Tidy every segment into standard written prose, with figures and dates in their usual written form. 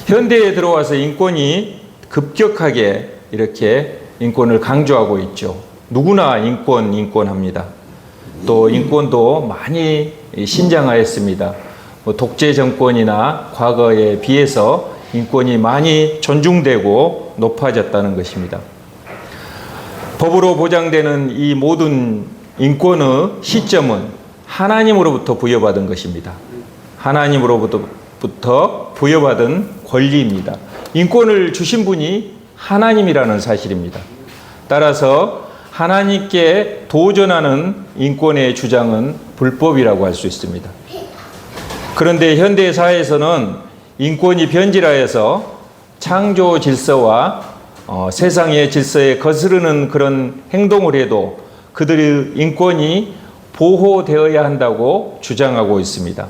현대에 들어와서 인권이 급격하게 이렇게 인권을 강조하고 있죠. 누구나 인권합니다. 또 인권도 많이 신장하였습니다. 독재 정권이나 과거에 비해서 인권이 많이 존중되고 높아졌다는 것입니다. 법으로 보장되는 이 모든 인권의 시점은 하나님으로부터 부여받은 것입니다. 하나님으로부터 부여받은 권리입니다. 인권을 주신 분이 하나님이라는 사실입니다. 따라서 하나님께 도전하는 인권의 주장은 불법이라고 할 수 있습니다. 그런데 현대 사회에서는 인권이 변질하여서 창조 질서와 세상의 질서에 거스르는 그런 행동을 해도 그들의 인권이 보호되어야 한다고 주장하고 있습니다.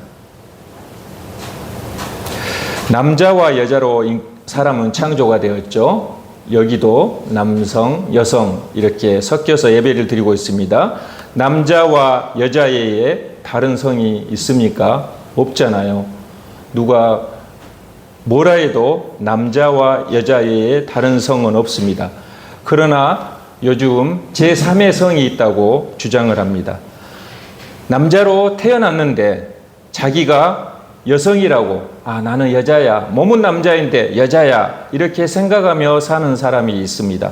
남자와 여자로 사람은 창조가 되었죠. 여기도 남성, 여성 이렇게 섞여서 예배를 드리고 있습니다. 남자와 여자애에 다른 성이 있습니까? 없잖아요. 누가 뭐라 해도 남자와 여자애에 다른 성은 없습니다. 그러나 요즘 제3의 성이 있다고 주장을 합니다. 남자로 태어났는데 자기가 여성이라고, 나는 여자야, 몸은 남자인데 여자야 이렇게 생각하며 사는 사람이 있습니다.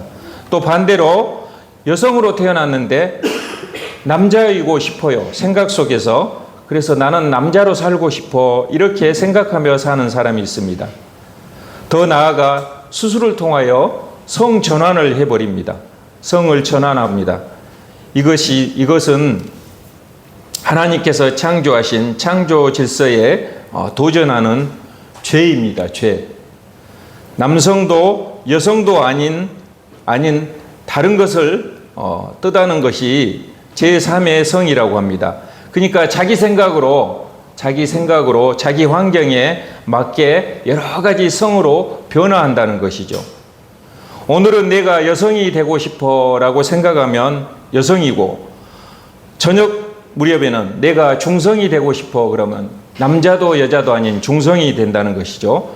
또 반대로 여성으로 태어났는데 남자이고 싶어요. 생각 속에서. 그래서 나는 남자로 살고 싶어 이렇게 생각하며 사는 사람이 있습니다. 더 나아가 수술을 통하여 성 전환을 해버립니다. 성을 전환합니다. 이것은 하나님께서 창조하신 창조 질서에 도전하는 죄입니다. 죄. 남성도 여성도 아닌 다른 것을 뜻하는 것이 제3의 성이라고 합니다. 그러니까 자기 생각으로 자기 환경에 맞게 여러 가지 성으로 변화한다는 것이죠. 오늘은 내가 여성이 되고 싶어 라고 생각하면 여성이고, 저녁 무렵에는 내가 중성이 되고 싶어 그러면 남자도 여자도 아닌 중성이 된다는 것이죠.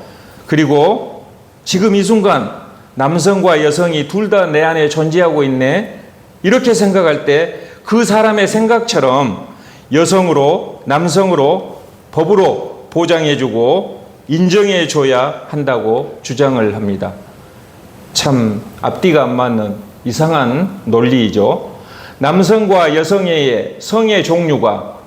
그리고 지금 이 순간 남성과 여성이 둘 다 내 안에 존재하고 있네 이렇게 생각할 때 그 사람의 생각처럼 여성으로 남성으로 법으로 보장해주고 인정해줘야 한다고 주장을 합니다. 참 앞뒤가 안 맞는 이상한 논리이죠. 남성과 여성의 성의 종류가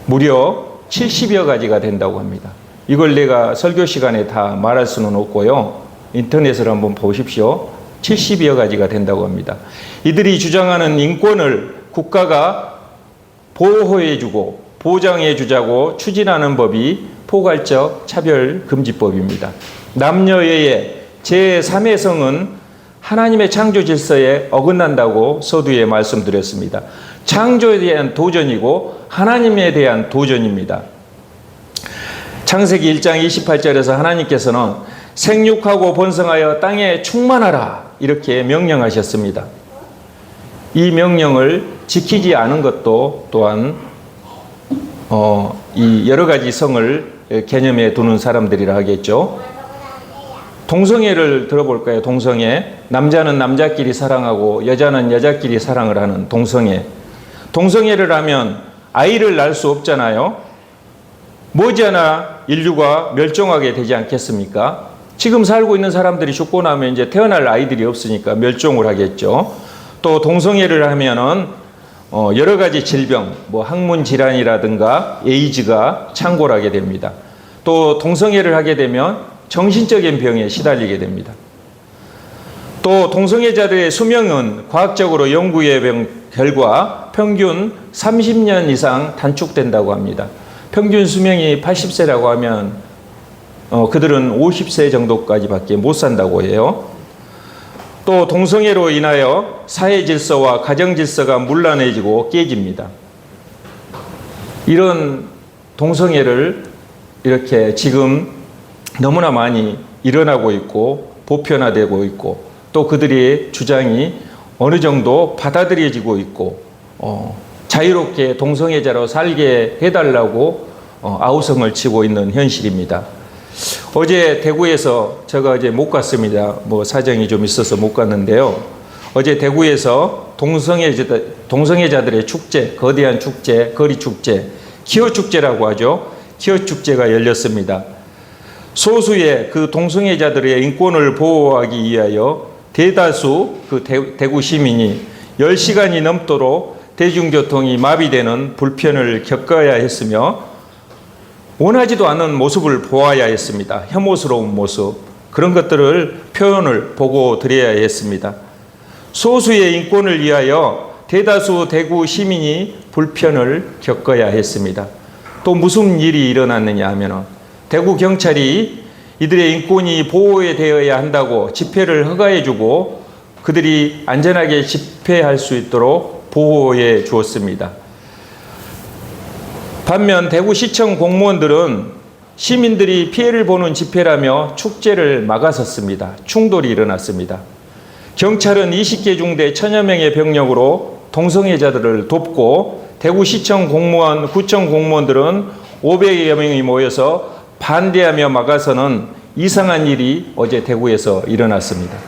무려 70여 가지가 된다고 합니다. 이걸 내가 설교 시간에 다 말할 수는 없고요. 인터넷을 한번 보십시오. 70여 가지가 된다고 합니다. 이들이 주장하는 인권을 국가가 보호해주고 보장해주자고 추진하는 법이 포괄적 차별금지법입니다. 남녀의 제3의 성은 하나님의 창조 질서에 어긋난다고 서두에 말씀드렸습니다. 창조에 대한 도전이고 하나님에 대한 도전입니다. 창세기 1장 28절에서 하나님께서는 생육하고 번성하여 땅에 충만하라 이렇게 명령하셨습니다. 이 명령을 지키지 않은 것도 또한 이 여러 가지 성을 개념에 두는 사람들이라 하겠죠. 동성애를 들어볼까요? 동성애. 남자는 남자끼리 사랑하고 여자는 여자끼리 사랑을 하는 동성애. 동성애를 하면 아이를 낳을 수 없잖아요. 머지않아 인류가 멸종하게 되지 않겠습니까? 지금 살고 있는 사람들이 죽고 나면 이제 태어날 아이들이 없으니까 멸종을 하겠죠. 또 동성애를 하면은 여러 가지 질병, 항문 질환이라든가 에이즈가 창궐하게 됩니다. 또 동성애를 하게 되면 정신적인 병에 시달리게 됩니다. 또 동성애자들의 수명은 과학적으로 연구의 결과 평균 30년 이상 단축된다고 합니다. 평균 수명이 80세라고 하면 그들은 50세 정도까지밖에 못 산다고 해요. 또 동성애로 인하여 사회 질서와 가정 질서가 문란해지고 깨집니다. 이런 동성애를 이렇게 지금 너무나 많이 일어나고 있고 보편화되고 있고 또 그들의 주장이 어느 정도 받아들여지고 있고 자유롭게 동성애자로 살게 해달라고 아우성을 치고 있는 현실입니다. 어제 대구에서 제가 어제 못 갔습니다. 뭐 사정이 좀 있어서 못 갔는데요. 어제 대구에서 동성애자들의 축제, 거대한 축제, 거리 축제, 키어 축제라고 하죠. 키어 축제가 열렸습니다. 소수의 그 동성애자들의 인권을 보호하기 위하여 대다수 그 대구 시민이 10시간이 넘도록 대중교통이 마비되는 불편을 겪어야 했으며 원하지도 않는 모습을 보아야 했습니다. 혐오스러운 모습, 그런 것들을 표현을 보고 드려야 했습니다. 소수의 인권을 위하여 대다수 대구 시민이 불편을 겪어야 했습니다. 또 무슨 일이 일어났느냐 하면 대구 경찰이 이들의 인권이 보호되어야 한다고 집회를 허가해주고 그들이 안전하게 집회할 수 있도록 보호해 주었습니다. 반면 대구시청 공무원들은 시민들이 피해를 보는 집회라며 축제를 막아섰습니다. 충돌이 일어났습니다. 경찰은 20개 중대 1000여 명의 병력으로 동성애자들을 돕고 대구시청 공무원, 구청 공무원들은 500여 명이 모여서 반대하며 막아서는 이상한 일이 어제 대구에서 일어났습니다.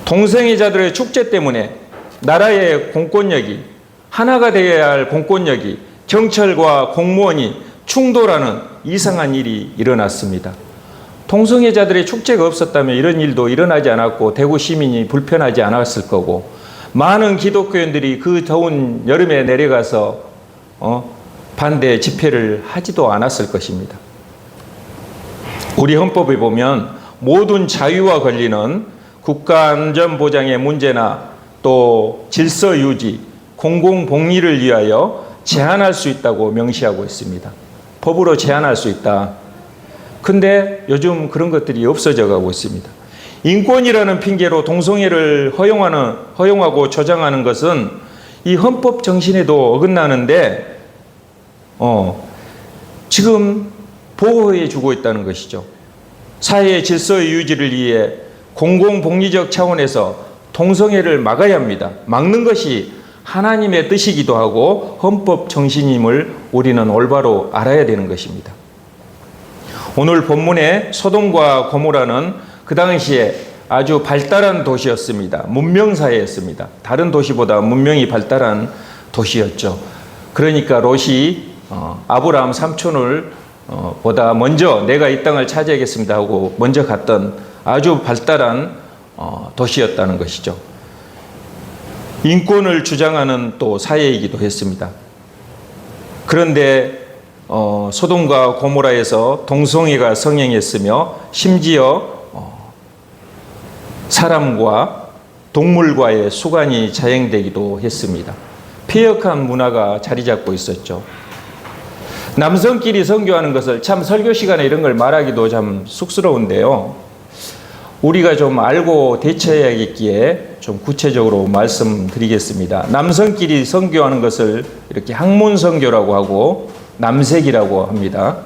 동성애자들의 축제 때문에 나라의 공권력이, 하나가 되어야 할 공권력이 경찰과 공무원이 충돌하는 이상한 일이 일어났습니다. 동성애자들의 축제가 없었다면 이런 일도 일어나지 않았고 대구 시민이 불편하지 않았을 거고 많은 기독교인들이 그 더운 여름에 내려가서 반대 집회를 하지도 않았을 것입니다. 우리 헌법에 보면 모든 자유와 권리는 국가안전보장의 문제나 또 질서 유지, 공공복리를 위하여 제한할 수 있다고 명시하고 있습니다. 법으로 제한할 수 있다. 근데 요즘 그런 것들이 없어져 가고 있습니다. 인권이라는 핑계로 동성애를 허용하고 조장하는 것은 이 헌법 정신에도 어긋나는데 지금 보호해 주고 있다는 것이죠. 사회의 질서의 유지를 위해 공공복리적 차원에서 동성애를 막아야 합니다. 막는 것이 하나님의 뜻이기도 하고 헌법 정신임을 우리는 올바로 알아야 되는 것입니다. 오늘 본문의 소돔과 고모라는 그 당시에 아주 발달한 도시였습니다. 문명사회였습니다. 다른 도시보다 문명이 발달한 도시였죠. 그러니까 롯이 아브라함 삼촌을 보다 먼저 내가 이 땅을 차지하겠습니다 하고 먼저 갔던 아주 발달한 도시였다는 것이죠. 인권을 주장하는 또 사회이기도 했습니다. 그런데 소돔과 고모라에서 동성애가 성행했으며 심지어 사람과 동물과의 수간이 자행되기도 했습니다. 폐역한 문화가 자리 잡고 있었죠. 남성끼리 선교하는 것을 참 설교 시간에 이런 걸 말하기도 참 쑥스러운데요. 우리가 좀 알고 대처해야겠기에 좀 구체적으로 말씀드리겠습니다. 남성끼리 선교하는 것을 이렇게 학문 선교라고 하고 남색이라고 합니다.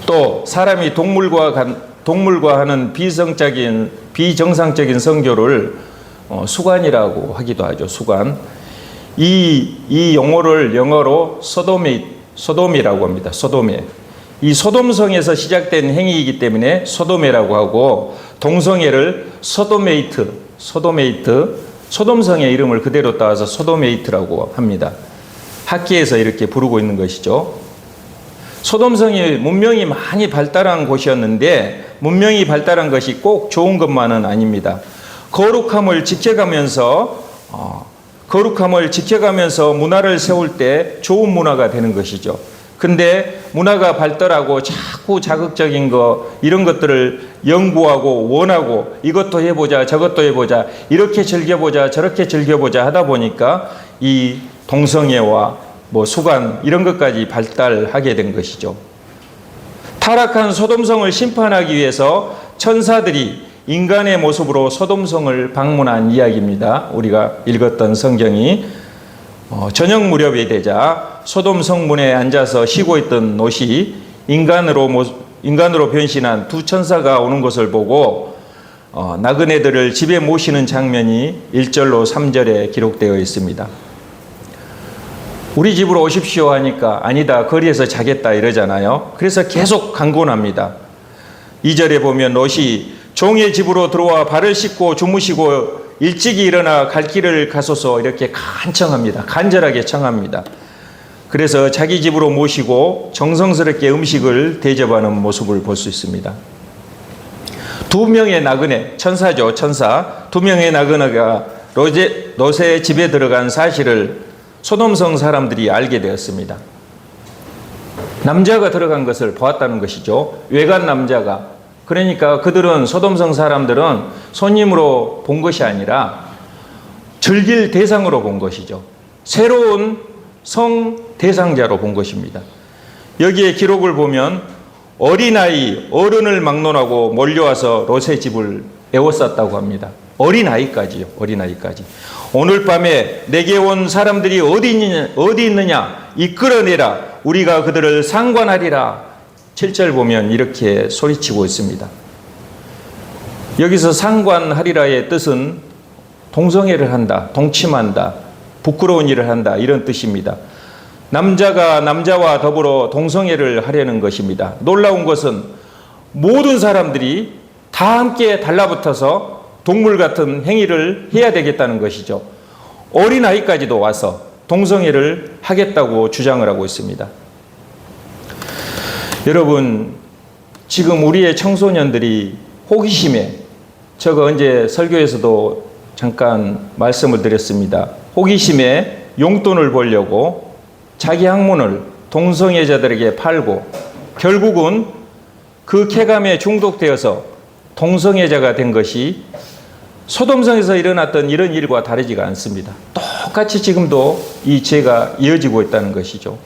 또 사람이 동물과 하는 비정상적인 선교를 수간이라고 하기도 하죠. 수간. 이 용어를 영어로 소돔이라고 합니다. 소돔에. 이 소돔성에서 시작된 행위이기 때문에 소돔이라고 하고 동성애를 소돔성의 이름을 그대로 따와서 소돔에이트라고 합니다. 학계에서 이렇게 부르고 있는 것이죠. 소돔성이 문명이 많이 발달한 곳이었는데 문명이 발달한 것이 꼭 좋은 것만은 아닙니다. 거룩함을 지켜가면서 문화를 세울 때 좋은 문화가 되는 것이죠. 근데 문화가 발달하고 자꾸 자극적인 거 이런 것들을 연구하고 원하고 이것도 해보자 저것도 해보자 이렇게 즐겨보자 저렇게 즐겨보자 하다 보니까 이 동성애와 수간 이런 것까지 발달하게 된 것이죠. 타락한 소돔성을 심판하기 위해서 천사들이 인간의 모습으로 소돔성을 방문한 이야기입니다. 우리가 읽었던 성경이 저녁 무렵이 되자 소돔 성문에 앉아서 쉬고 있던 롯이 인간으로 변신한 두 천사가 오는 것을 보고 나그네들을 집에 모시는 장면이 1절로 3절에 기록되어 있습니다. 우리 집으로 오십시오 하니까 아니다, 거리에서 자겠다 이러잖아요. 그래서 계속 강권합니다. 2절에 보면 롯이 종의 집으로 들어와 발을 씻고 주무시고 일찍이 일어나 갈 길을 가소서 이렇게 간청합니다. 간절하게 청합니다. 그래서 자기 집으로 모시고 정성스럽게 음식을 대접하는 모습을 볼 수 있습니다. 두 명의 나그네, 천사죠, 천사. 두 명의 나그네가 롯의 집에 들어간 사실을 소돔성 사람들이 알게 되었습니다. 남자가 들어간 것을 보았다는 것이죠. 외간 남자가. 그러니까 그들은, 소돔성 사람들은 손님으로 본 것이 아니라 즐길 대상으로 본 것이죠. 새로운 성 대상자로 본 것입니다. 여기에 기록을 보면 어린아이, 어른을 막론하고 몰려와서 롯의 집을 에워쌌다고 합니다. 어린아이까지요. 어린아이까지. 오늘 밤에 내게 온 사람들이 어디 있느냐 이끌어내라. 우리가 그들을 상관하리라. 7절 보면 이렇게 소리치고 있습니다. 여기서 상관하리라의 뜻은 동성애를 한다, 동침한다, 부끄러운 일을 한다 이런 뜻입니다. 남자가 남자와 더불어 동성애를 하려는 것입니다. 놀라운 것은 모든 사람들이 다 함께 달라붙어서 동물 같은 행위를 해야 되겠다는 것이죠. 어린아이까지도 와서 동성애를 하겠다고 주장을 하고 있습니다. 여러분, 지금 우리의 청소년들이 호기심에, 제가 언제 설교에서도 잠깐 말씀을 드렸습니다. 호기심에 용돈을 벌려고 자기 학문을 동성애자들에게 팔고 결국은 그 쾌감에 중독되어서 동성애자가 된 것이 소돔성에서 일어났던 이런 일과 다르지가 않습니다. 똑같이 지금도 이 죄가 이어지고 있다는 것이죠.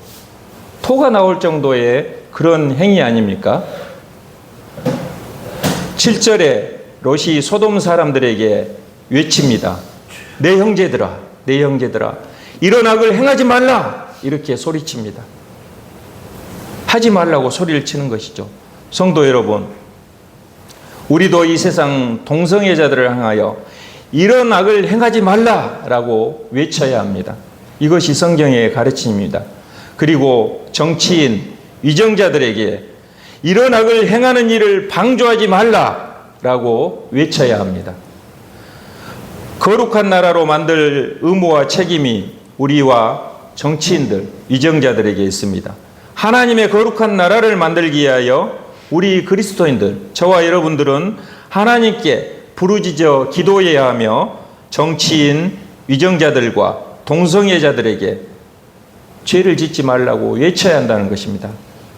토가 나올 정도의 그런 행위 아닙니까? 7절에 롯이 소돔 사람들에게 외칩니다. 내 형제들아, 내 형제들아, 이런 악을 행하지 말라! 이렇게 소리칩니다. 하지 말라고 소리를 치는 것이죠. 성도 여러분, 우리도 이 세상 동성애자들을 향하여 이런 악을 행하지 말라라고 외쳐야 합니다. 이것이 성경의 가르침입니다. 그리고 정치인, 위정자들에게 이런 악을 행하는 일을 방조하지 말라라고 외쳐야 합니다. 거룩한 나라로 만들 의무와 책임이 우리와 정치인들, 위정자들에게 있습니다. 하나님의 거룩한 나라를 만들기 위하여 우리 그리스도인들, 저와 여러분들은 하나님께 부르짖어 기도해야 하며 정치인, 위정자들과 동성애자들에게 죄를 짓지 말라고 외쳐야 한다는 것입니다.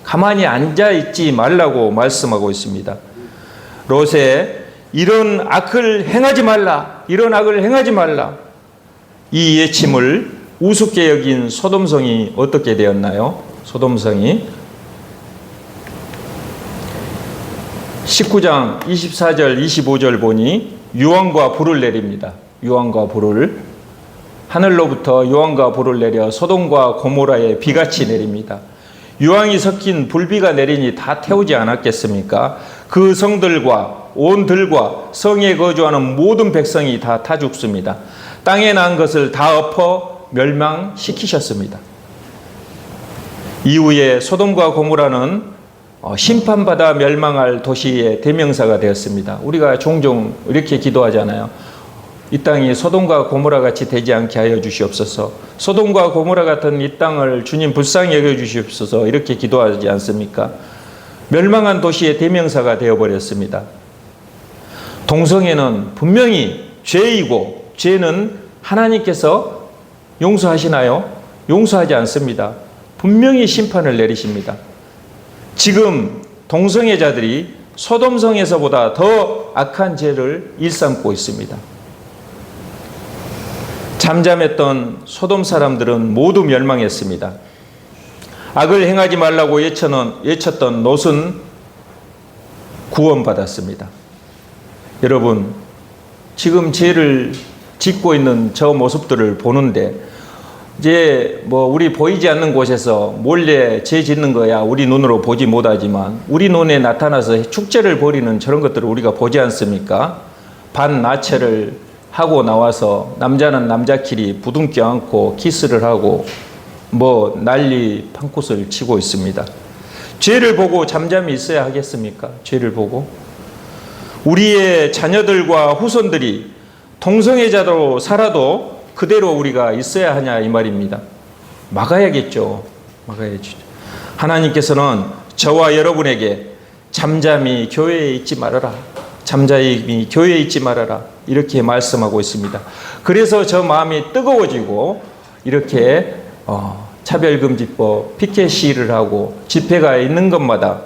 가만히 앉아있지 말라고 말씀하고 있습니다. 롯에 이런 악을 행하지 말라, 이런 악을 행하지 말라, 이 외침을 우습게 여긴 소돔성이 어떻게 되었나요? 소돔성이 19장 24절 25절 보니 유황과 불을 내립니다. 유황과 불을, 하늘로부터 유황과 불을 내려 소돔과 고모라에 비같이 내립니다. 유황이 섞인 불비가 내리니 다 태우지 않았겠습니까? 그 성들과 온 들과 성에 거주하는 모든 백성이 다 타 죽습니다. 땅에 난 것을 다 엎어 멸망시키셨습니다. 이후에 소돔과 고모라는 심판받아 멸망할 도시의 대명사가 되었습니다. 우리가 종종 이렇게 기도하잖아요. 이 땅이 소돔과 고모라 같이 되지 않게 하여 주시옵소서. 소돔과 고모라 같은 이 땅을 주님 불쌍히 여겨 주시옵소서. 이렇게 기도하지 않습니까? 멸망한 도시의 대명사가 되어버렸습니다. 동성애는 분명히 죄이고, 죄는 하나님께서 용서하시나요? 용서하지 않습니다. 분명히 심판을 내리십니다. 지금 동성애자들이 소돔성에서보다 더 악한 죄를 일삼고 있습니다. 잠잠했던 소돔 사람들은 모두 멸망했습니다. 악을 행하지 말라고 외쳤던 롯은 구원받았습니다. 여러분, 지금 죄를 짓고 있는 저 모습들을 보는데, 이제 우리 보이지 않는 곳에서 몰래 죄 짓는 거야 우리 눈으로 보지 못하지만 우리 눈에 나타나서 축제를 벌이는 저런 것들을 우리가 보지 않습니까? 반나체를 하고 나와서 남자는 남자끼리 부둥켜 안고 키스를 하고 뭐 난리 판꽃을 치고 있습니다. 죄를 보고 잠잠히 있어야 하겠습니까? 죄를 보고. 우리의 자녀들과 후손들이 동성애자로 살아도 그대로 우리가 있어야 하냐 이 말입니다. 막아야겠죠. 막아야죠. 하나님께서는 저와 여러분에게 잠잠히 교회에 있지 말아라. 잠잠히 교회에 있지 말아라. 이렇게 말씀하고 있습니다. 그래서 저 마음이 뜨거워지고 이렇게 차별금지법 피켓 시위를 하고 집회가 있는 것마다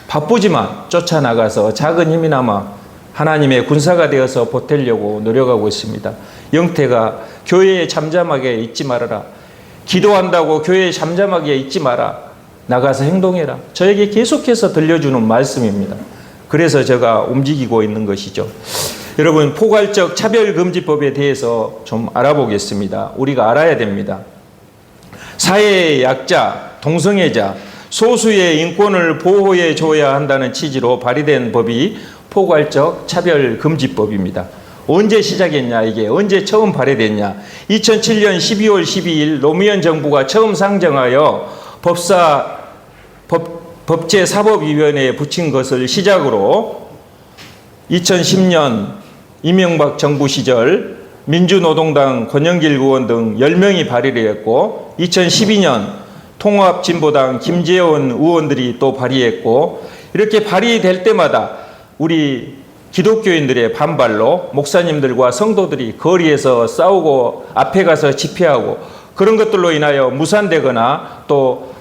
바쁘지만 쫓아나가서 작은 힘이나마 하나님의 군사가 되어서 보태려고 노력하고 있습니다. 영태가 교회에 잠잠하게 있지 말아라. 기도한다고 교회에 잠잠하게 있지 마라. 나가서 행동해라. 저에게 계속해서 들려주는 말씀입니다. 그래서 제가 움직이고 있는 것이죠. 여러분, 포괄적 차별금지법에 대해서 좀 알아보겠습니다. 우리가 알아야 됩니다. 사회의 약자, 동성애자, 소수의 인권을 보호해 줘야 한다는 취지로 발의된 법이 포괄적 차별금지법입니다. 언제 시작했냐, 이게 언제 처음 발의됐냐? 2007년 12월 12일 노무현 정부가 처음 상정하여 법제사법위원회에 붙인 것을 시작으로 2010년 이명박 정부 시절 민주노동당 권영길 의원 등 10명이 발의를 했고 2012년 통합진보당 김재원 의원들이 또 발의했고 이렇게 발의될 때마다 우리 기독교인들의 반발로 목사님들과 성도들이 거리에서 싸우고 앞에 가서 집회하고 그런 것들로 인하여 무산되거나 또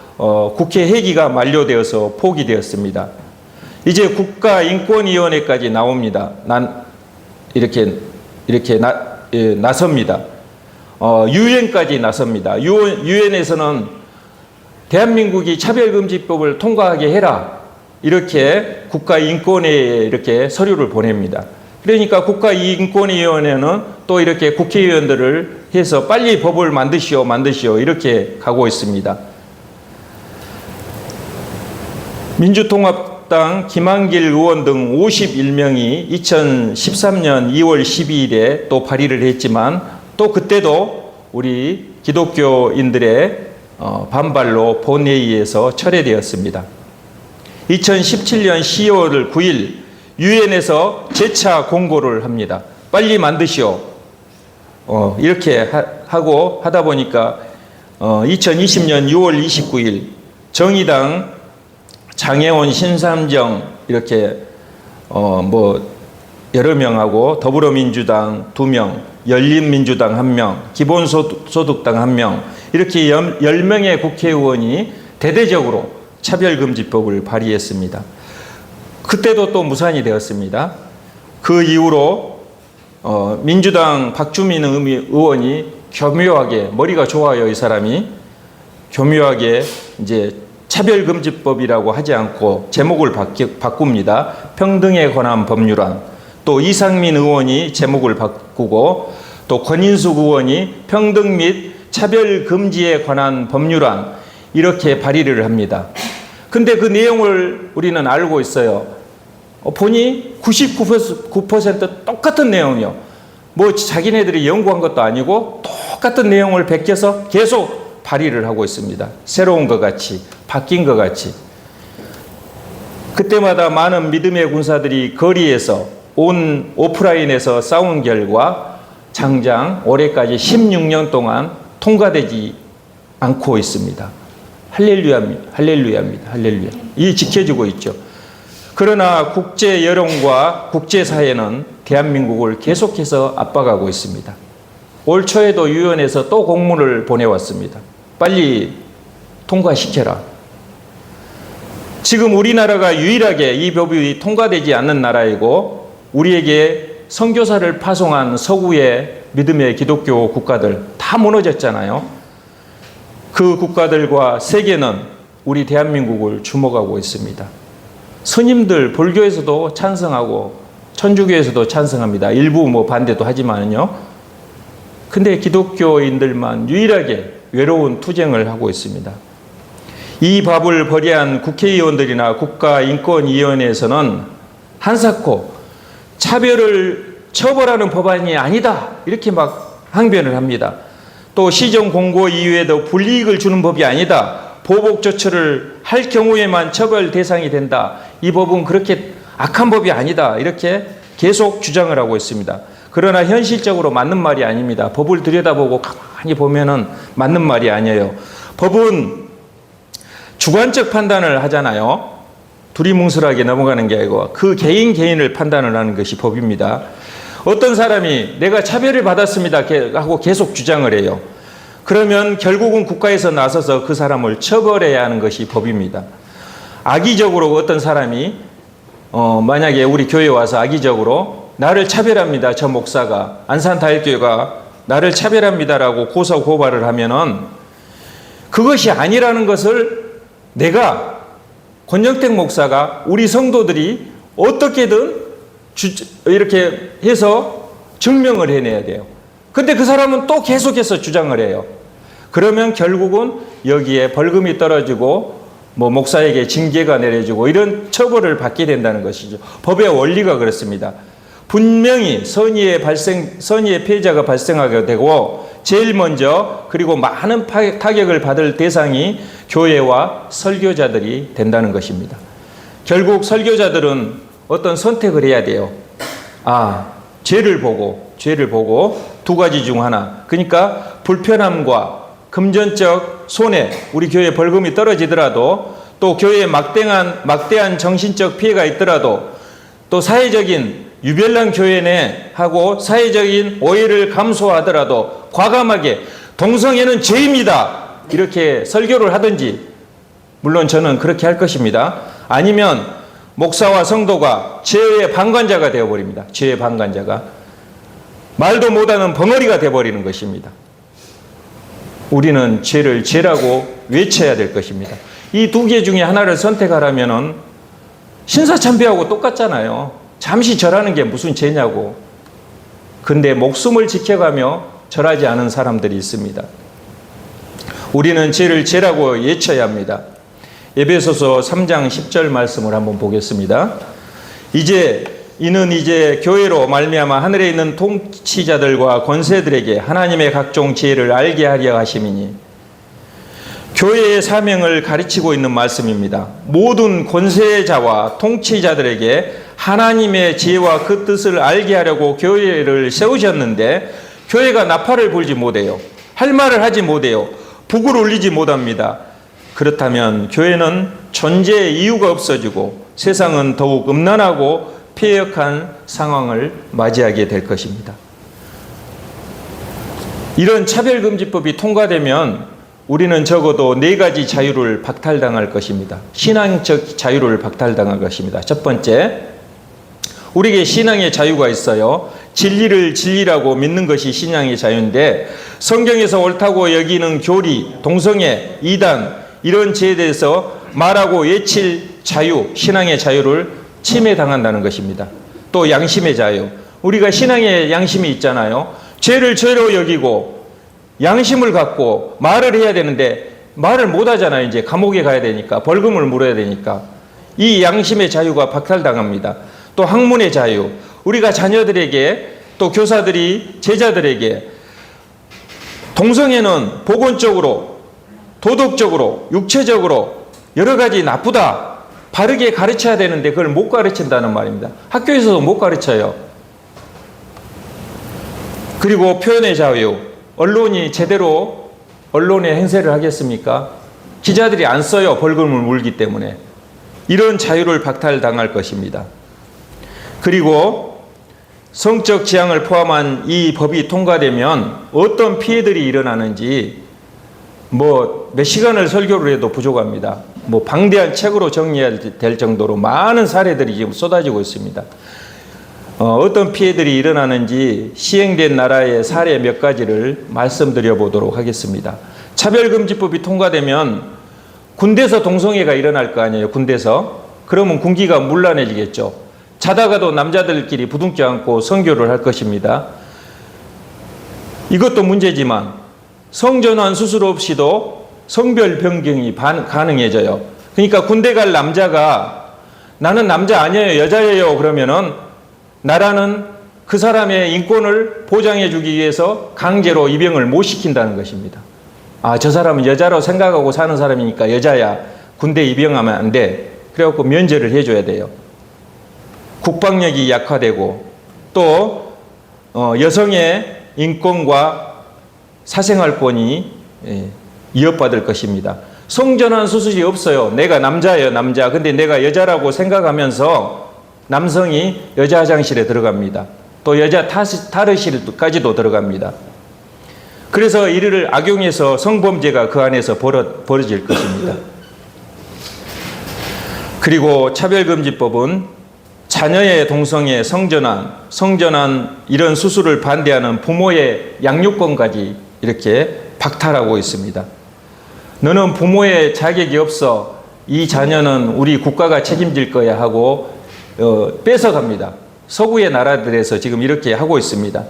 국회 회기가 만료되어서 포기되었습니다. 이제 국가인권위원회까지 나옵니다. 나섭니다. 유엔까지 나섭니다. 유엔에서는 대한민국이 차별금지법을 통과하게 해라. 이렇게 국가인권위에 이렇게 서류를 보냅니다. 그러니까 국가인권위원회는 또 이렇게 국회의원들을 해서 빨리 법을 만드시오 이렇게 가고 있습니다. 민주통합당 김한길 의원 등 51명이 2013년 2월 12일에 또 발의를 했지만 또 그때도 우리 기독교인들의 반발로 본회의에서 철회되었습니다. 2017년 10월 9일 유엔에서 재차 공고를 합니다. 빨리 만드시오. 이렇게 하다 보니까 2020년 6월 29일 정의당 장혜원, 신삼정 이렇게 여러 명하고 더불어민주당 2명, 열린민주당 1명, 기본소득당 1명 이렇게 10명의 국회의원이 대대적으로 차별금지법을 발의했습니다. 그때도 또 무산이 되었습니다. 그 이후로 민주당 박주민 의원이 교묘하게 머리가 좋아요, 이 사람이 교묘하게 이제 차별금지법이라고 하지 않고 제목을 바꿉니다. 평등에 관한 법률안. 또 이상민 의원이 제목을 바꾸고 또 권인숙 의원이 평등 및 차별금지에 관한 법률안 이렇게 발의를 합니다. 근데 그 내용을 우리는 알고 있어요. 보니 99% 똑같은 내용이요. 뭐 자기네들이 연구한 것도 아니고 똑같은 내용을 베껴서 계속 발의를 하고 있습니다. 새로운 것 같이, 바뀐 것 같이. 그때마다 많은 믿음의 군사들이 거리에서 오프라인에서 싸운 결과 장장 올해까지 16년 동안 통과되지 않고 있습니다. 할렐루야입니다. 할렐루야입니다. 할렐루야. 이 지켜지고 있죠. 그러나 국제 여론과 국제사회는 대한민국을 계속해서 압박하고 있습니다. 올 초에도 유엔에서 또 공문을 보내왔습니다. 빨리 통과시켜라. 지금 우리나라가 유일하게 이 법이 통과되지 않는 나라이고 우리에게 선교사를 파송한 서구의 믿음의 기독교 국가들 다 무너졌잖아요. 그 국가들과 세계는 우리 대한민국을 주목하고 있습니다. 스님들 불교에서도 찬성하고 천주교에서도 찬성합니다. 일부 뭐 반대도 하지만요. 근데 기독교인들만 유일하게 외로운 투쟁을 하고 있습니다. 이 법을 발의한 국회의원들이나 국가인권위원회에서는 한사코 차별을 처벌하는 법안이 아니다 이렇게 막 항변을 합니다. 또 시정 공고 이후에도 불이익을 주는 법이 아니다. 보복 조처를 할 경우에만 처벌 대상이 된다. 이 법은 그렇게 악한 법이 아니다. 이렇게 계속 주장을 하고 있습니다. 그러나 현실적으로 맞는 말이 아닙니다. 법을 들여다보고 가만히 보면은 맞는 말이 아니에요. 법은 주관적 판단을 하잖아요. 두리뭉술하게 넘어가는 게 아니고 그 개인을 판단을 하는 것이 법입니다. 어떤 사람이 내가 차별을 받았습니다 하고 계속 주장을 해요. 그러면 결국은 국가에서 나서서 그 사람을 처벌해야 하는 것이 법입니다. 악의적으로 어떤 사람이 만약에 우리 교회에 와서 악의적으로 나를 차별합니다. 저 목사가 안산다일교회가 나를 차별합니다라고 고소 고발을 하면은 그것이 아니라는 것을 내가 권영택 목사가 우리 성도들이 어떻게든 이렇게 해서 증명을 해내야 돼요. 근데 그 사람은 또 계속해서 주장을 해요. 그러면 결국은 여기에 벌금이 떨어지고 뭐 목사에게 징계가 내려지고 이런 처벌을 받게 된다는 것이죠. 법의 원리가 그렇습니다. 분명히 선의의 피해자가 발생하게 되고 제일 먼저 그리고 많은 타격을 받을 대상이 교회와 설교자들이 된다는 것입니다. 결국 설교자들은 어떤 선택을 해야 돼요. 죄를 보고 두 가지 중 하나. 그러니까 불편함과 금전적 손해, 우리 교회 벌금이 떨어지더라도 또 교회에 막대한 정신적 피해가 있더라도 또 사회적인 유별난 교회 내 하고 사회적인 오해를 감수하더라도 과감하게 동성애는 죄입니다. 이렇게 설교를 하든지, 물론 저는 그렇게 할 것입니다. 아니면 목사와 성도가 죄의 방관자가 되어버립니다. 죄의 방관자가. 말도 못하는 벙어리가 되어버리는 것입니다. 우리는 죄를 죄라고 외쳐야 될 것입니다. 이 두 개 중에 하나를 선택하라면은 신사참배하고 똑같잖아요. 잠시 절하는 게 무슨 죄냐고. 근데 목숨을 지켜가며 절하지 않은 사람들이 있습니다. 우리는 죄를 죄라고 외쳐야 합니다. 에베소서 3장 10절 말씀을 한번 보겠습니다. 이는 이제 교회로 말미암아 하늘에 있는 통치자들과 권세들에게 하나님의 각종 지혜를 알게 하려 하심이니, 교회의 사명을 가르치고 있는 말씀입니다. 모든 권세자와 통치자들에게 하나님의 지혜와 그 뜻을 알게 하려고 교회를 세우셨는데 교회가 나팔을 불지 못해요. 할 말을 하지 못해요. 북을 울리지 못합니다. 그렇다면 교회는 존재의 이유가 없어지고 세상은 더욱 음란하고 폐역한 상황을 맞이하게 될 것입니다. 이런 차별금지법이 통과되면 우리는 적어도 4가지 자유를 박탈당할 것입니다. 신앙적 자유를 박탈당할 것입니다. 첫 번째, 우리에게 신앙의 자유가 있어요. 진리를 진리라고 믿는 것이 신앙의 자유인데 성경에서 옳다고 여기는 교리, 동성애, 이단 이런 죄에 대해서 말하고 외칠 자유, 신앙의 자유를 침해당한다는 것입니다. 또 양심의 자유. 우리가 신앙의 양심이 있잖아요. 죄를 죄로 여기고 양심을 갖고 말을 해야 되는데 말을 못 하잖아요. 이제 감옥에 가야 되니까, 벌금을 물어야 되니까. 이 양심의 자유가 박탈당합니다. 또 학문의 자유. 우리가 자녀들에게 또 교사들이 제자들에게 동성애는 복원적으로, 도덕적으로, 육체적으로 여러 가지 나쁘다, 바르게 가르쳐야 되는데 그걸 못 가르친다는 말입니다. 학교에서도 못 가르쳐요. 그리고 표현의 자유. 언론이 제대로 언론의 행세를 하겠습니까? 기자들이 안 써요. 벌금을 물기 때문에. 이런 자유를 박탈당할 것입니다. 그리고 성적 지향을 포함한 이 법이 통과되면 어떤 피해들이 일어나는지 몇 시간을 설교를 해도 부족합니다. 방대한 책으로 정리해야 될 정도로 많은 사례들이 지금 쏟아지고 있습니다. 어떤 피해들이 일어나는지 시행된 나라의 사례 몇 가지를 말씀드려 보도록 하겠습니다. 차별금지법이 통과되면 군대에서 동성애가 일어날 거 아니에요. 군대에서. 그러면 군기가 문란해지겠죠. 자다가도 남자들끼리 부둥켜 안고 선교를 할 것입니다. 이것도 문제지만 성전환 수술 없이도 성별 변경이 가능해져요. 그러니까 군대 갈 남자가 나는 남자 아니에요, 여자예요 그러면은 나라는 그 사람의 인권을 보장해 주기 위해서 강제로 입영을 못 시킨다는 것입니다. 아, 저 사람은 여자로 생각하고 사는 사람이니까 여자야. 군대 입영하면 안 돼. 그래갖고 면제를 해줘야 돼요. 국방력이 약화되고 또 여성의 인권과 사생활권이 위협받을 것입니다. 성전환 수술이 없어요. 내가 남자예요, 남자. 근데 내가 여자라고 생각하면서 남성이 여자 화장실에 들어갑니다. 또 여자 탈의실까지도 들어갑니다. 그래서 이를 악용해서 성범죄가 그 안에서 벌어질 것입니다. 그리고 차별금지법은 자녀의 동성애, 성전환 이런 수술을 반대하는 부모의 양육권까지 이렇게 박탈하고 있습니다. 너는 부모의 자격이 없어. 이 자녀는 우리 국가가 책임질 거야 하고 뺏어갑니다. 서구의 나라들에서 지금 이렇게 하고 있습니다.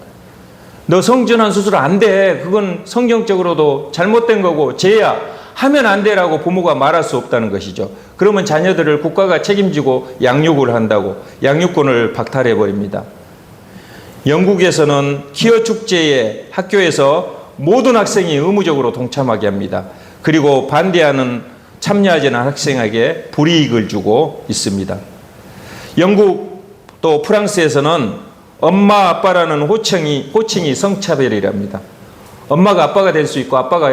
너 성전환 수술 안 돼. 그건 성경적으로도 잘못된 거고 죄야. 하면 안 되라고 부모가 말할 수 없다는 것이죠. 그러면 자녀들을 국가가 책임지고 양육을 한다고 양육권을 박탈해 버립니다. 영국에서는 퀴어 축제에 학교에서 모든 학생이 의무적으로 동참하게 합니다. 그리고 반대하는 참여하지 않은 학생에게 불이익을 주고 있습니다. 영국 또 프랑스에서는 엄마 아빠라는 호칭이 성차별이랍니다. 엄마가 아빠가 될 수 있고 아빠가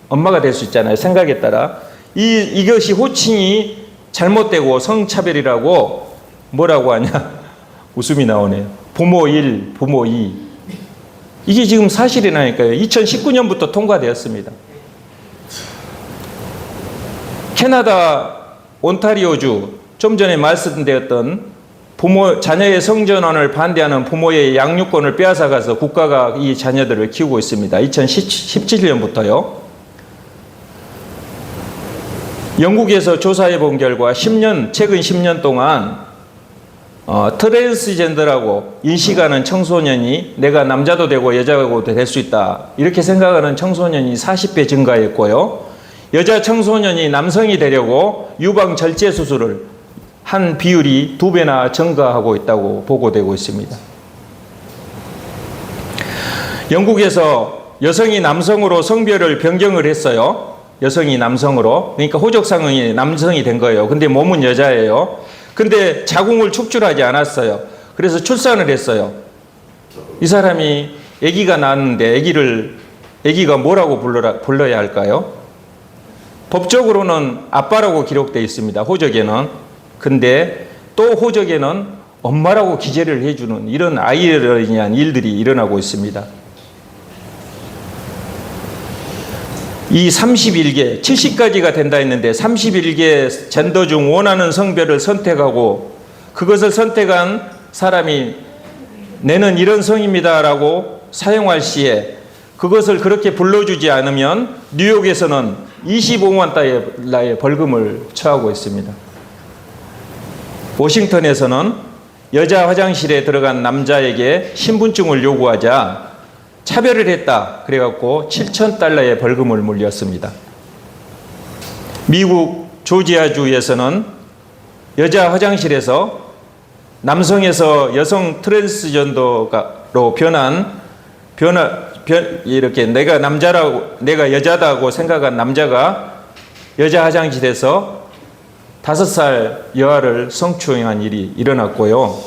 엄마가 될 수 있잖아요. 생각에 따라. 이것이 호칭이 잘못되고 성차별이라고 뭐라고 하냐. 웃음이 나오네요. 부모 1, 부모 2. 이게 지금 사실이라니까요. 2019년부터 통과되었습니다. 캐나다 온타리오주 좀 전에 말씀드렸던 자녀의 성전환을 반대하는 부모의 양육권을 빼앗아가서 국가가 이 자녀들을 키우고 있습니다. 2017년부터요. 영국에서 조사해 본 결과 최근 10년 동안 트랜스젠더라고 인식하는 청소년이 내가 남자도 되고 여자도 될 수 있다. 이렇게 생각하는 청소년이 40배 증가했고요. 여자 청소년이 남성이 되려고 유방 절제 수술을 한 비율이 2배나 증가하고 있다고 보고되고 있습니다. 영국에서 여성이 남성으로 성별을 변경을 했어요. 여성이 남성으로. 그러니까 호적상이 남성이 된 거예요. 근데 몸은 여자예요. 근데 자궁을 축출하지 않았어요. 그래서 출산을 했어요. 이 사람이 아기가 낳았는데 아기가 뭐라고 불러야 할까요? 법적으로는 아빠라고 기록되어 있습니다. 호적에는. 근데 또 호적에는 엄마라고 기재를 해주는 이런 아이를 위한 일들이 일어나고 있습니다. 이 31개, 70가지가 된다 했는데 31개 젠더 중 원하는 성별을 선택하고 그것을 선택한 사람이 내는 이런 성입니다라고 사용할 시에 그것을 그렇게 불러주지 않으면 뉴욕에서는 25만 달러의 벌금을 처하고 있습니다. 워싱턴에서는 여자 화장실에 들어간 남자에게 신분증을 요구하자 차별을 했다. 그래갖고 7,000달러의 벌금을 물렸습니다. 미국 조지아주에서는 여자 화장실에서 남성에서 여성 트랜스젠더로 이렇게 내가 여자다고 생각한 남자가 여자 화장실에서 5살 여아를 성추행한 일이 일어났고요.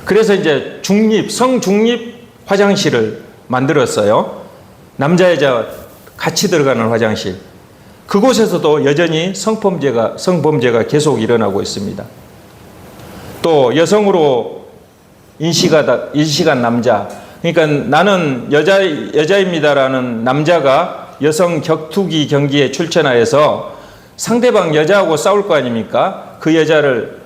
그래서 이제 성중립 화장실을 만들었어요. 남자, 여자 같이 들어가는 화장실. 그곳에서도 여전히 성범죄가 계속 일어나고 있습니다. 또 여성으로 인식한 남자. 그러니까 나는 여자입니다라는 남자가 여성 격투기 경기에 출전하여서 상대방 여자하고 싸울 거 아닙니까? 그 여자를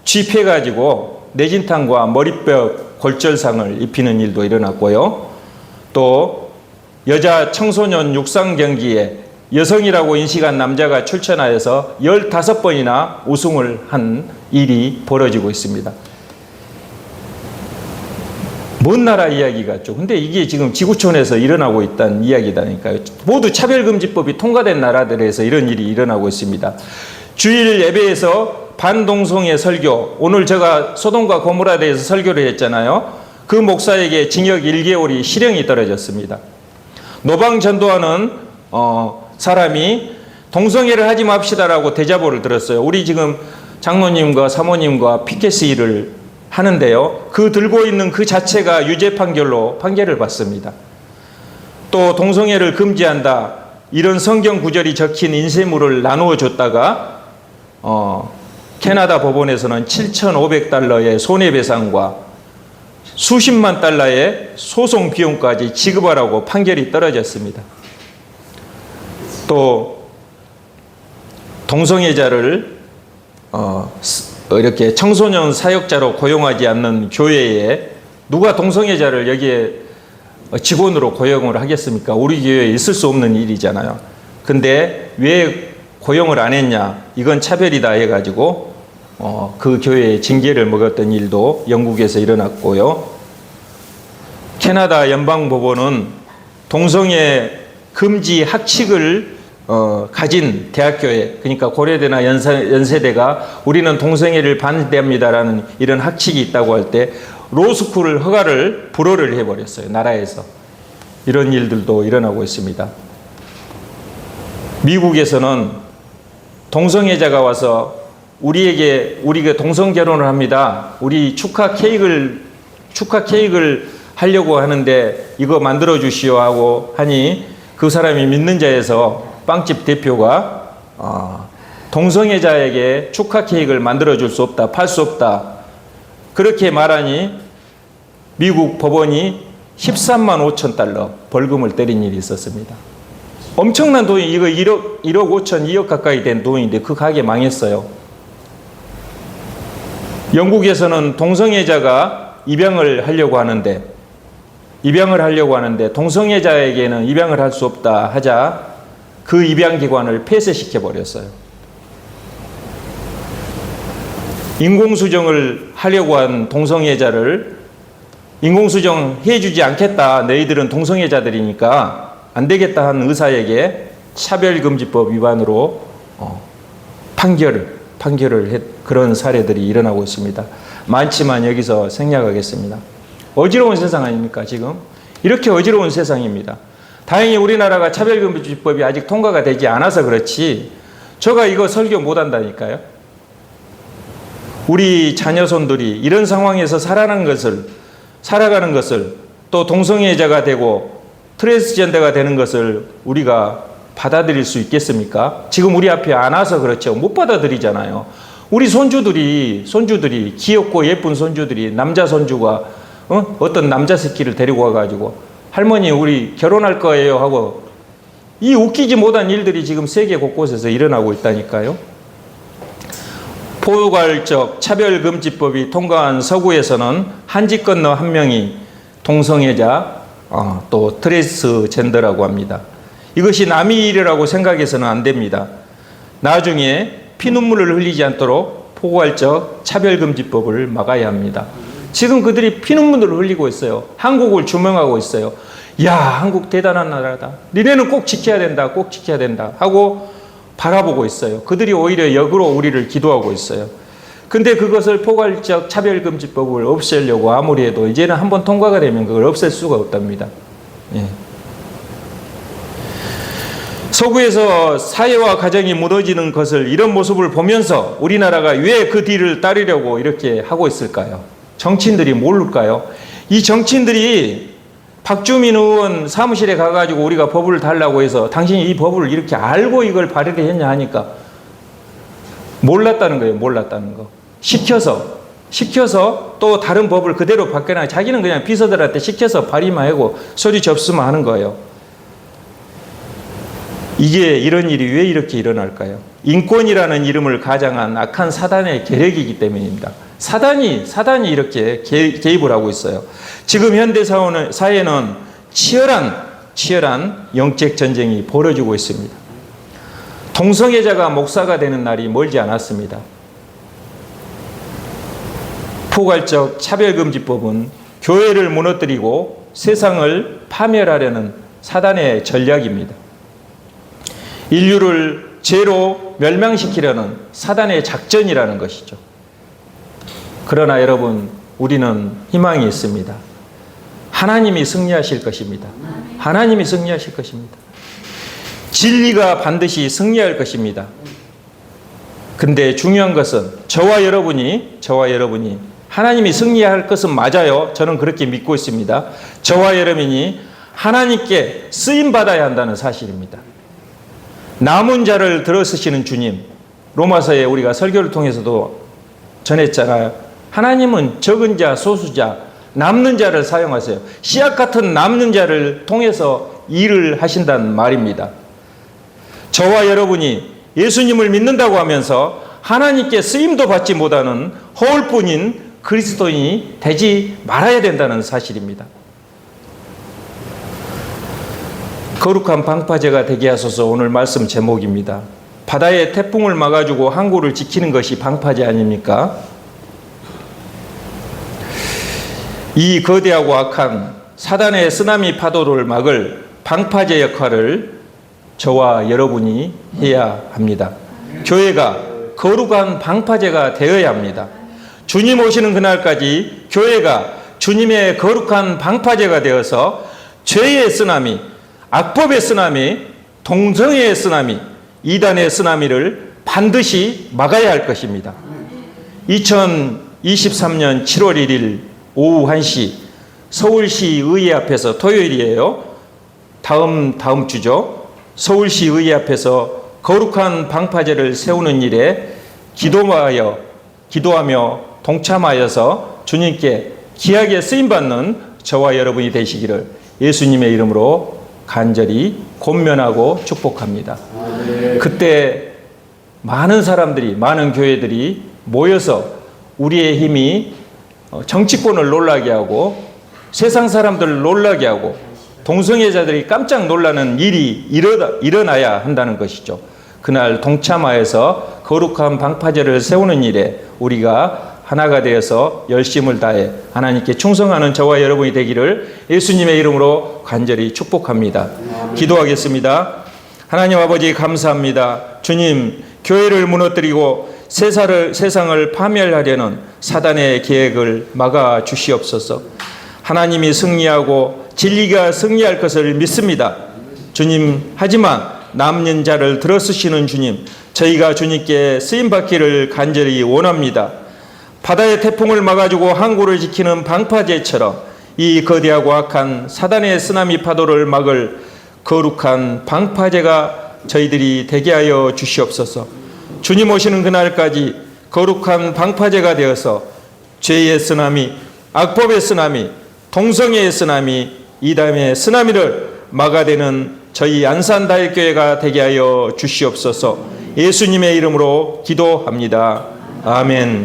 쥐패가지고 내진탕과 머리뼈 골절상을 입히는 일도 일어났고요. 또 여자 청소년 육상 경기에 여성이라고 인식한 남자가 출전하여서 15번이나 우승을 한 일이 벌어지고 있습니다. 먼 나라 이야기 같죠. 근데 이게 지금 지구촌에서 일어나고 있다는 이야기다니까요. 모두 차별금지법이 통과된 나라들에서 이런 일이 일어나고 있습니다. 주일 예배에서 반동성애 설교, 오늘 제가 소돔과 고모라에 대해서 설교를 했잖아요. 그 목사에게 징역 1개월이 실형이 떨어졌습니다. 노방 전도하는 사람이 동성애를 하지 맙시다라고 대자보를 들었어요. 우리 지금 장로님과 사모님과 피켓 일을 하는데요. 그 들고 있는 그 자체가 유죄 판결로 판결을 받습니다. 또 동성애를 금지한다, 이런 성경 구절이 적힌 인쇄물을 나누어 줬다가 캐나다 법원에서는 $7,500의 손해배상과 수십만 달러의 소송 비용까지 지급하라고 판결이 떨어졌습니다. 또 동성애자를 이렇게 청소년 사역자로 고용하지 않는 교회에 누가 동성애자를 여기에 직원으로 고용을 하겠습니까? 우리 교회에 있을 수 없는 일이잖아요. 근데 왜 고용을 안 했냐? 이건 차별이다 해가지고 그 교회에 징계를 먹었던 일도 영국에서 일어났고요. 캐나다 연방법원은 동성애 금지 학칙을 가진 대학교에, 그러니까 고려대나 연세대가 우리는 동성애를 반대합니다라는 이런 학칙이 있다고 할 때 로스쿨 허가를 불허를 해버렸어요. 나라에서. 이런 일들도 일어나고 있습니다. 미국에서는 동성애자가 와서 우리가 동성 결혼을 합니다. 우리 축하 케이크를 하려고 하는데 이거 만들어 주시오 하고 하니 그 사람이 믿는 자에서 빵집 대표가 동성애자에게 축하 케이크를 만들어 줄 수 없다, 팔 수 없다, 그렇게 말하니 미국 법원이 $13만 5천 벌금을 때린 일이 있었습니다. 엄청난 돈이, 이거 1억 5천, 2억 가까이 된 돈인데 그 가게 망했어요. 영국에서는 동성애자가 입양을 하려고 하는데 동성애자에게는 입양을 할 수 없다 하자 그 입양기관을 폐쇄시켜 버렸어요. 인공수정을 하려고 한 동성애자를 인공수정 해주지 않겠다, 너희들은 동성애자들이니까 안 되겠다 한 의사에게 차별금지법 위반으로 판결을 했, 그런 사례들이 일어나고 있습니다. 많지만 여기서 생략하겠습니다. 어지러운 세상 아닙니까? 지금 이렇게 어지러운 세상입니다. 다행히 우리나라가 차별금지법이 아직 통과가 되지 않아서 그렇지 제가 이거 설교 못한다니까요. 우리 자녀손들이 이런 상황에서 살아가는 것을 또 동성애자가 되고 트랜스젠더가 되는 것을 우리가 받아들일 수 있겠습니까? 지금 우리 앞에 안 와서 그렇죠. 못 받아들이잖아요. 우리 손주들이 귀엽고 예쁜 손주들이, 남자 손주가 어떤 남자 새끼를 데리고 와가지고 할머니 우리 결혼할 거예요 하고, 이 웃기지 못한 일들이 지금 세계 곳곳에서 일어나고 있다니까요. 포괄적 차별금지법이 통과한 서구에서는 한 집 건너 한 명이 동성애자, 또 트랜스젠더라고 합니다. 이것이 남의 일이라고 생각해서는 안 됩니다. 나중에 피눈물을 흘리지 않도록 포괄적 차별금지법을 막아야 합니다. 지금 그들이 피눈물을 흘리고 있어요. 한국을 조명하고 있어요. 야, 한국 대단한 나라다. 니네는 꼭 지켜야 된다, 꼭 지켜야 된다 하고 바라보고 있어요. 그들이 오히려 역으로 우리를 기도하고 있어요. 근데 그것을 포괄적 차별금지법을 없애려고 아무리 해도 이제는 한번 통과가 되면 그걸 없앨 수가 없답니다. 예. 서구에서 사회와 가정이 무너지는 것을, 이런 모습을 보면서 우리나라가 왜 그 뒤를 따르려고 이렇게 하고 있을까요? 정치인들이 모를까요? 이 정치인들이 박주민 의원 사무실에 가가지고 우리가 법을 달라고 해서 당신이 이 법을 이렇게 알고 이걸 발의를 했냐 하니까 몰랐다는 거예요. 몰랐다는 거. 시켜서 또 다른 법을 그대로 바뀌나, 자기는 그냥 비서들한테 시켜서 발의만 하고 서류 접수만 하는 거예요. 이런 일이 왜 이렇게 일어날까요? 인권이라는 이름을 가장한 악한 사단의 계략이기 때문입니다. 사단이 이렇게 개입을 하고 있어요. 지금 현대 사회는 치열한 영적 전쟁이 벌어지고 있습니다. 동성애자가 목사가 되는 날이 멀지 않았습니다. 포괄적 차별금지법은 교회를 무너뜨리고 세상을 파멸하려는 사단의 전략입니다. 인류를 죄로 멸망시키려는 사단의 작전이라는 것이죠. 그러나 여러분, 우리는 희망이 있습니다. 하나님이 승리하실 것입니다. 하나님이 승리하실 것입니다. 진리가 반드시 승리할 것입니다. 근데 중요한 것은 저와 여러분이 하나님이 승리할 것은 맞아요. 저는 그렇게 믿고 있습니다. 저와 여러분이 하나님께 쓰임받아야 한다는 사실입니다. 남은 자를 들어쓰시는 주님, 로마서에 우리가 설교를 통해서도 전했잖아요. 하나님은 적은 자, 소수자, 남는 자를 사용하세요. 씨앗 같은 남는 자를 통해서 일을 하신다는 말입니다. 저와 여러분이 예수님을 믿는다고 하면서 하나님께 쓰임도 받지 못하는 허울뿐인 그리스도인이 되지 말아야 된다는 사실입니다. 거룩한 방파제가 되게 하소서. 오늘 말씀 제목입니다. 바다의 태풍을 막아주고 항구를 지키는 것이 방파제 아닙니까? 이 거대하고 악한 사단의 쓰나미 파도를 막을 방파제 역할을 저와 여러분이 해야 합니다. 교회가 거룩한 방파제가 되어야 합니다. 주님 오시는 그날까지 교회가 주님의 거룩한 방파제가 되어서 죄의 쓰나미, 악법의 쓰나미, 동성애의 쓰나미, 이단의 쓰나미를 반드시 막아야 할 것입니다. 2023년 7월 1일 오후 1시 서울시 의회 앞에서, 토요일이에요. 다음 주죠. 서울시 의회 앞에서 거룩한 방파제를 세우는 일에 기도하며 동참하여서 주님께 귀하게 쓰임받는 저와 여러분이 되시기를 예수님의 이름으로 간절히 권면하고 축복합니다. 그때 많은 사람들이, 많은 교회들이 모여서 우리의 힘이 정치권을 놀라게 하고 세상 사람들을 놀라게 하고 동성애자들이 깜짝 놀라는 일이 일어나야 한다는 것이죠. 그날 동참하여서 거룩한 방파제를 세우는 일에 우리가 하나가 되어서 열심을 다해 하나님께 충성하는 저와 여러분이 되기를 예수님의 이름으로 간절히 축복합니다. 기도하겠습니다. 하나님 아버지, 감사합니다. 주님, 교회를 무너뜨리고 세상을 파멸하려는 사단의 계획을 막아 주시옵소서. 하나님이 승리하고 진리가 승리할 것을 믿습니다. 주님, 하지만 남는 자를 들어쓰시는 주님, 저희가 주님께 쓰임받기를 간절히 원합니다. 바다의 태풍을 막아주고 항구를 지키는 방파제처럼 이 거대하고 악한 사단의 쓰나미 파도를 막을 거룩한 방파제가 저희들이 되게 하여 주시옵소서. 주님 오시는 그날까지 거룩한 방파제가 되어서 죄의 쓰나미, 악법의 쓰나미, 동성애의 쓰나미, 이단의 쓰나미를 막아대는 저희 안산다일교회가 되게 하여 주시옵소서. 예수님의 이름으로 기도합니다. 아멘.